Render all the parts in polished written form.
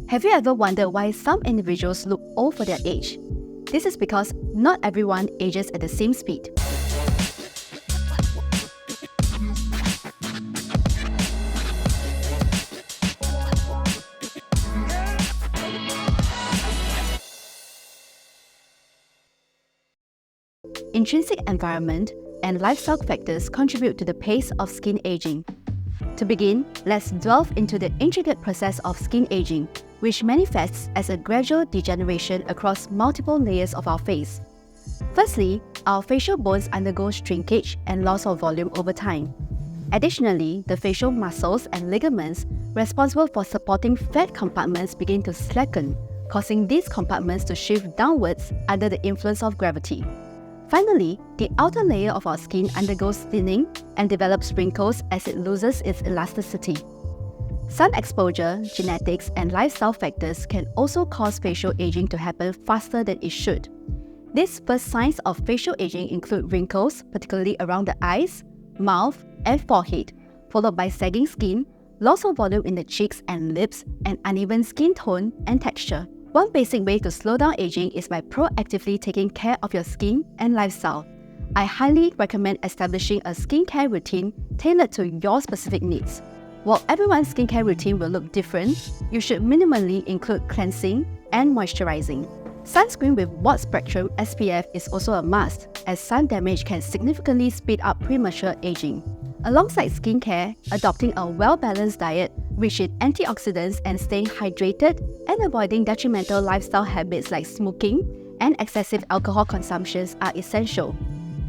Have you ever wondered why some individuals look old for their age? This is because not everyone ages at the same speed. Intrinsic environment and lifestyle factors contribute to the pace of skin aging. To begin, let's delve into the intricate process of skin aging, which manifests as a gradual degeneration across multiple layers of our face. Firstly, our facial bones undergo shrinkage and loss of volume over time. Additionally, the facial muscles and ligaments responsible for supporting fat compartments begin to slacken, causing these compartments to shift downwards under the influence of gravity. Finally, the outer layer of our skin undergoes thinning and develops wrinkles as it loses its elasticity. Sun exposure, genetics, and lifestyle factors can also cause facial aging to happen faster than it should. These first signs of facial aging include wrinkles, particularly around the eyes, mouth, and forehead, followed by sagging skin, loss of volume in the cheeks and lips, and uneven skin tone and texture. One basic way to slow down aging is by proactively taking care of your skin and lifestyle. I highly recommend establishing a skincare routine tailored to your specific needs. While everyone's skincare routine will look different, you should minimally include cleansing and moisturizing. Sunscreen with broad spectrum SPF is also a must, as sun damage can significantly speed up premature aging. Alongside skincare, adopting a well-balanced diet rich in antioxidants and staying hydrated and avoiding detrimental lifestyle habits like smoking and excessive alcohol consumptions are essential.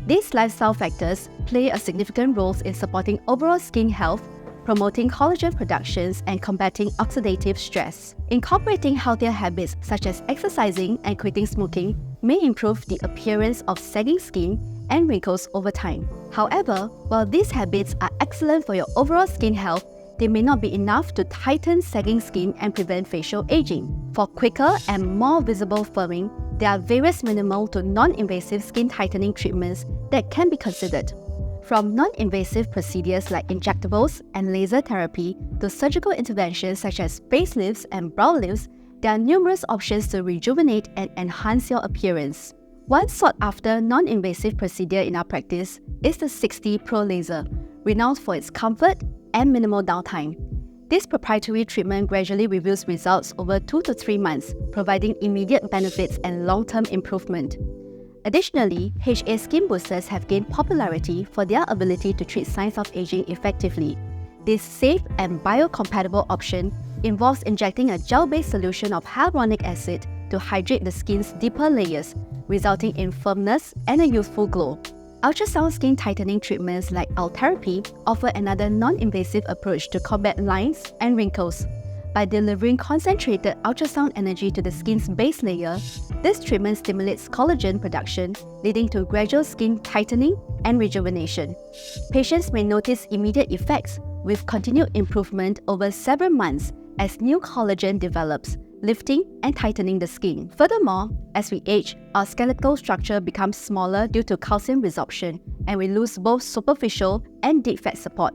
These lifestyle factors play a significant role in supporting overall skin health, promoting collagen productions, and combating oxidative stress. Incorporating healthier habits such as exercising and quitting smoking may improve the appearance of sagging skin and wrinkles over time. However, while these habits are excellent for your overall skin health, they may not be enough to tighten sagging skin and prevent facial aging. For quicker and more visible firming, there are various minimal to non-invasive skin tightening treatments that can be considered. From non-invasive procedures like injectables and laser therapy to surgical interventions such as facelifts and brow lifts, there are numerous options to rejuvenate and enhance your appearance. One sought-after non-invasive procedure in our practice is the 60 Pro Laser, renowned for its comfort and minimal downtime. This proprietary treatment gradually reveals results over 2 to 3 months, providing immediate benefits and long-term improvement. Additionally, HA skin boosters have gained popularity for their ability to treat signs of aging effectively. This safe and biocompatible option involves injecting a gel-based solution of hyaluronic acid to hydrate the skin's deeper layers, resulting in firmness and a youthful glow. Ultrasound skin tightening treatments like Ultherapy offer another non-invasive approach to combat lines and wrinkles. By delivering concentrated ultrasound energy to the skin's base layer, this treatment stimulates collagen production, leading to gradual skin tightening and rejuvenation. Patients may notice immediate effects, with continued improvement over several months as new collagen develops, lifting and tightening the skin. Furthermore, as we age, our skeletal structure becomes smaller due to calcium resorption, and we lose both superficial and deep fat support.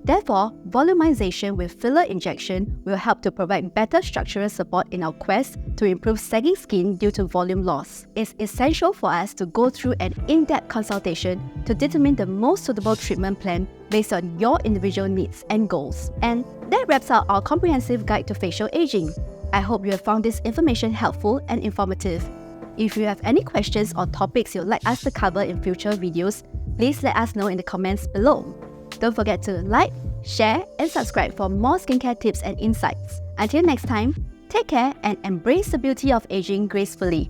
Therefore, volumization with filler injection will help to provide better structural support in our quest to improve sagging skin due to volume loss. It's essential for us to go through an in-depth consultation to determine the most suitable treatment plan based on your individual needs and goals. And that wraps up our comprehensive guide to facial aging. I hope you have found this information helpful and informative. If you have any questions or topics you'd like us to cover in future videos, please let us know in the comments below. Don't forget to like, share, and subscribe for more skincare tips and insights. Until next time, take care and embrace the beauty of aging gracefully.